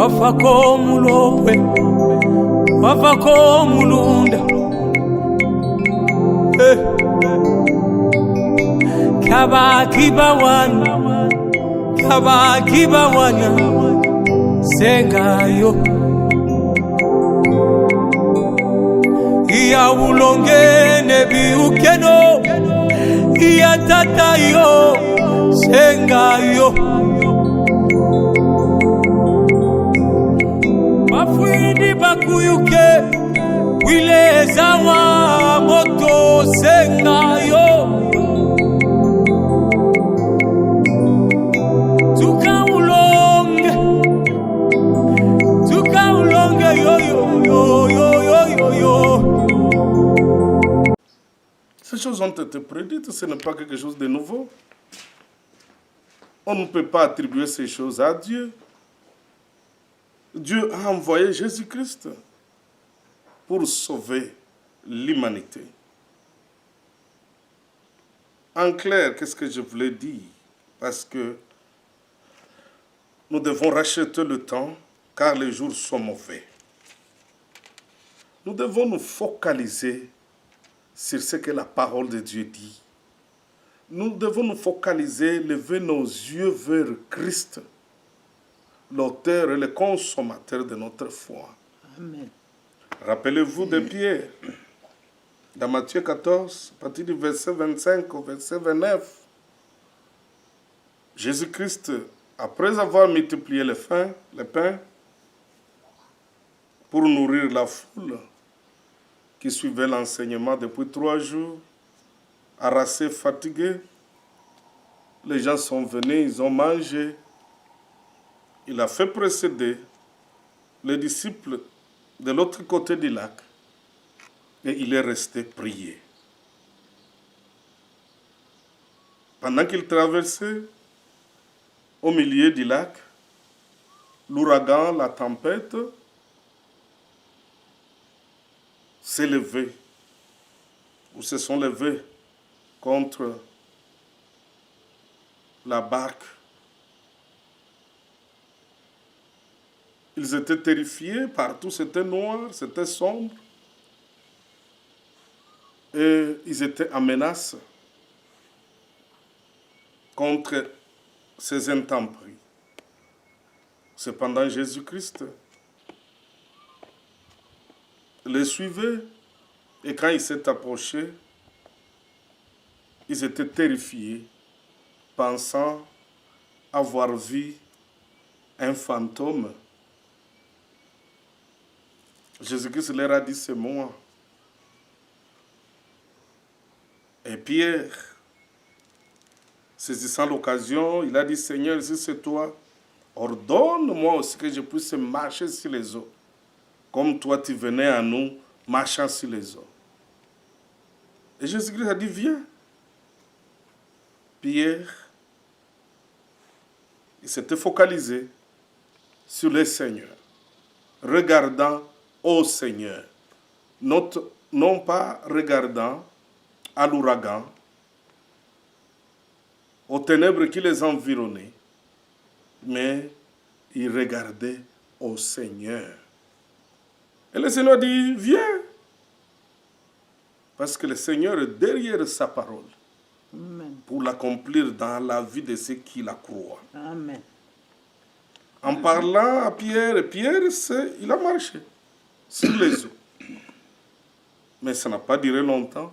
wafako mulopwe wafako mulunda kabakibawana sengayo iya ulongene biukeno iya tatayo sengayo bafuindi bakuyuke wilezawa moto sengayo Ces choses ont été prédites, ce n'est pas quelque chose de nouveau. On ne peut pas attribuer ces choses à Dieu. Dieu a envoyé Jésus-Christ pour sauver l'humanité. En clair, qu'est-ce que je voulais dire? Parce que nous devons racheter le temps, car les jours sont mauvais. Nous devons nous focaliser sur ce que la parole de Dieu dit. Nous devons nous focaliser, lever nos yeux vers Christ, l'auteur et le consommateur de notre foi. Amen. Rappelez-vous de Pierre, dans Matthieu 14, à partir du verset 25 au verset 29. Jésus-Christ, après avoir multiplié le pain, pour nourrir la foule qui suivait l'enseignement depuis 3 jours, harassés, fatigués, les gens sont venus, ils ont mangé. Il a fait précéder les disciples de l'autre côté du lac et il est resté prier. Pendant qu'il traversait au milieu du lac, l'ouragan, la tempête s'est levé ou se sont levés contre la barque. Ils étaient terrifiés, partout c'était noir, c'était sombre. Et ils étaient en menace contre ces intempéries. Cependant, Jésus-Christ les suivait et quand il s'est approché, ils étaient terrifiés, pensant avoir vu un fantôme. Jésus-Christ leur a dit, c'est moi. Et Pierre, saisissant l'occasion, il a dit, Seigneur, si c'est toi, ordonne-moi aussi que je puisse marcher sur les eaux, comme toi tu venais à nous marchant sur les eaux. Et Jésus-Christ a dit, viens. Pierre, il s'était focalisé sur le Seigneur, regardant au Seigneur, non pas regardant à l'ouragan, aux ténèbres qui les environnaient, mais il regardait au Seigneur. Et le Seigneur dit, viens, parce que le Seigneur est derrière sa parole. Amen. Pour l'accomplir dans la vie de ceux qui la croient. Amen. En parlant à Pierre, Pierre, il a marché sur les eaux. Mais ça n'a pas duré longtemps.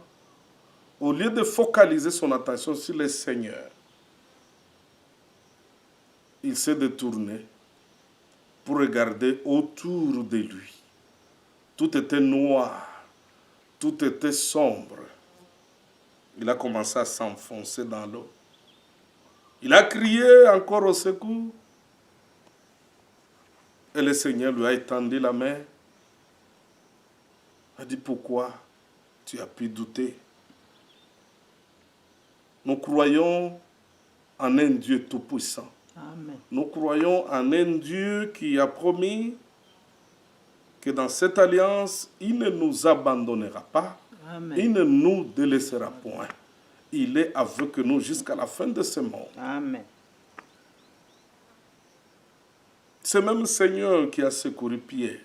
Au lieu de focaliser son attention sur le Seigneur, il s'est détourné pour regarder autour de lui. Tout était noir, tout était sombre. Il a commencé à s'enfoncer dans l'eau. Il a crié encore au secours. Et le Seigneur lui a étendu la main. Il a dit, pourquoi tu as pu douter? Nous croyons en un Dieu tout-puissant. Amen. Nous croyons en un Dieu qui a promis que dans cette alliance, il ne nous abandonnera pas. Amen. Il ne nous délaissera point. Il est avec nous jusqu'à la fin de ce monde. Amen. Ce même Seigneur qui a secouru Pierre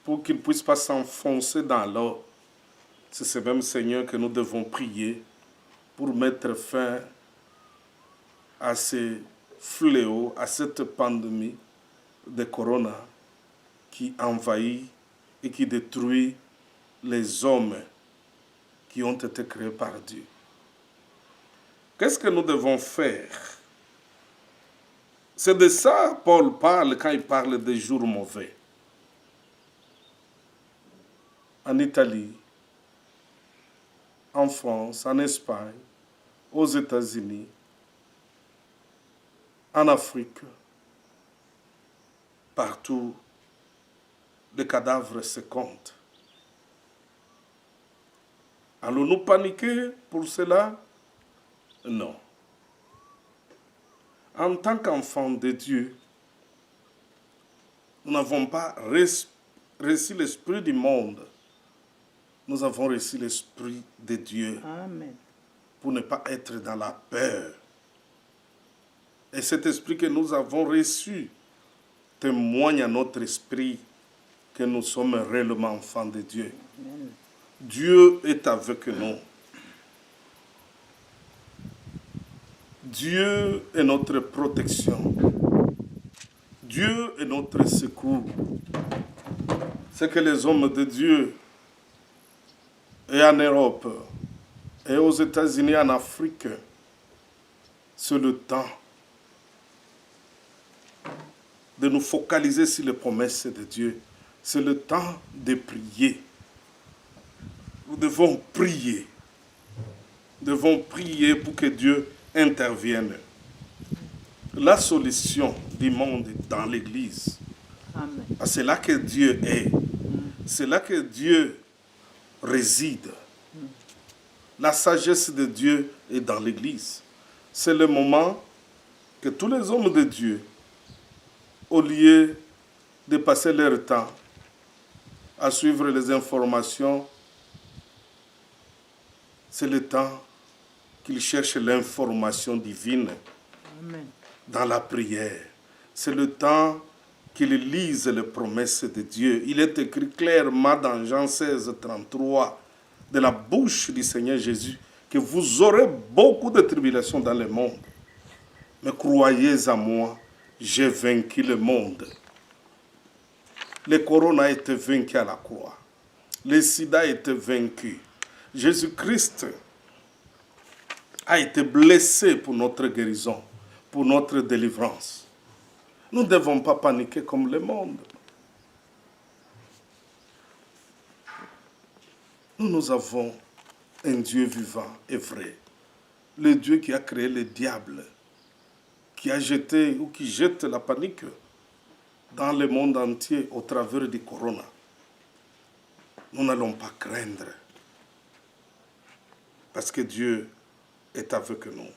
pour qu'il ne puisse pas s'enfoncer dans l'eau, c'est ce même Seigneur que nous devons prier pour mettre fin à ces fléaux, à cette pandémie de corona qui envahit et qui détruit les hommes qui ont été créés par Dieu. Qu'est-ce que nous devons faire? C'est de ça Paul parle quand il parle des jours mauvais. En Italie, en France, en Espagne, aux États-Unis, en Afrique, partout, les cadavres se comptent. Allons-nous paniquer pour cela? Non. En tant qu'enfants de Dieu, nous n'avons pas reçu l'esprit du monde. Nous avons reçu l'esprit de Dieu. Amen. Pour ne pas être dans la peur. Et cet esprit que nous avons reçu témoigne à notre esprit que nous sommes réellement enfants de Dieu. Amen. Dieu est avec nous. Dieu est notre protection. Dieu est notre secours. C'est que les hommes de Dieu, et en Europe, et aux États-Unis, en Afrique, c'est le temps de nous focaliser sur les promesses de Dieu. C'est le temps de prier. Nous devons prier. Nous devons prier pour que Dieu intervienne. La solution du monde est dans l'Église. Amen. C'est là que Dieu est. C'est là que Dieu réside. La sagesse de Dieu est dans l'Église. C'est le moment que tous les hommes de Dieu, au lieu de passer leur temps à suivre les informations, c'est le temps qu'ils cherchent l'information divine. Amen. Dans la prière. C'est le temps qu'ils lisent les promesses de Dieu. Il est écrit clairement dans Jean 16, 33, de la bouche du Seigneur Jésus, que vous aurez beaucoup de tribulations dans le monde. Mais croyez à moi, j'ai vaincu le monde. Le corona a été vaincu à la croix. Le sida a été vaincu. Jésus-Christ a été blessé pour notre guérison, pour notre délivrance. Nous ne devons pas paniquer comme le monde. Nous avons un Dieu vivant et vrai. Le Dieu qui a créé le diable, qui a jeté ou qui jette la panique dans le monde entier au travers du corona. Nous n'allons pas craindre. Parce que Dieu est avec nous.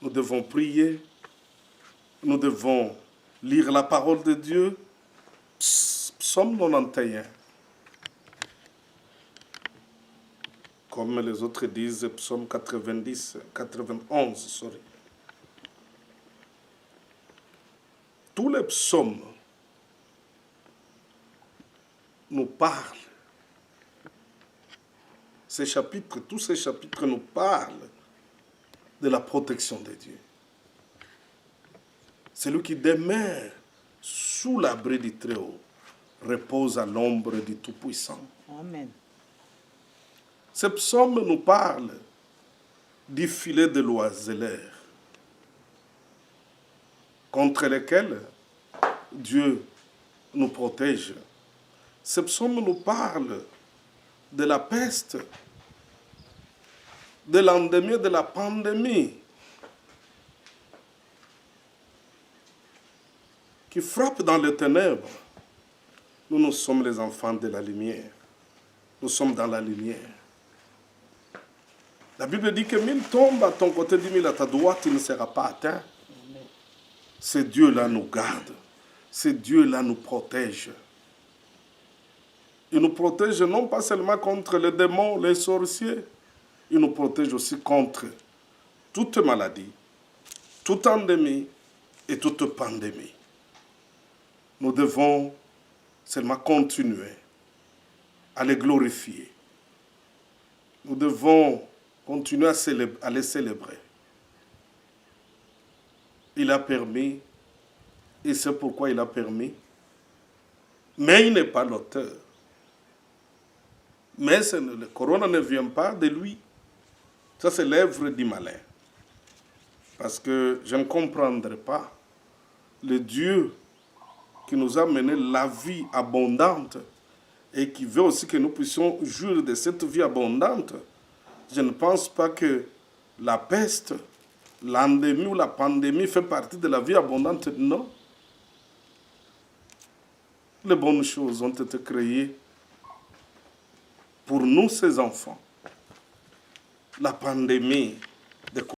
Nous devons prier. Nous devons lire la parole de Dieu. Psaume 91. Comme les autres disent, psaume 91, sorry. Tous les psaumes nous parlent. Tous ces chapitres nous parlent de la protection de Dieu. Celui qui demeure sous l'abri du Très-Haut repose à l'ombre du Tout-Puissant. Amen. Ces psaumes nous parlent du filet de l'oiseleur contre lequel Dieu nous protège. Ces psaumes nous parlent de la peste, de l'endémie, de la pandémie qui frappe dans les ténèbres. Nous sommes les enfants de la lumière. Nous sommes dans la lumière. La Bible dit que 1000 tombent à ton côté, 10 000 à ta droite, tu ne seras pas atteint. Ce Dieu-là nous garde. Ce Dieu-là nous protège. Il nous protège non pas seulement contre les démons, les sorciers, il nous protège aussi contre toute maladie, toute endémie et toute pandémie. Nous devons seulement continuer à les glorifier. Nous devons continuer à les célébrer. Il a permis, et c'est pourquoi il a permis, mais il n'est pas l'auteur. Mais le corona ne vient pas de lui. Ça, c'est l'œuvre du malin. Parce que je ne comprendrai pas le Dieu qui nous a mené la vie abondante et qui veut aussi que nous puissions jouir de cette vie abondante. Je ne pense pas que la peste, l'endémie ou la pandémie fait partie de la vie abondante. Non. Les bonnes choses ont été créées pour nous, ses enfants. La pandémie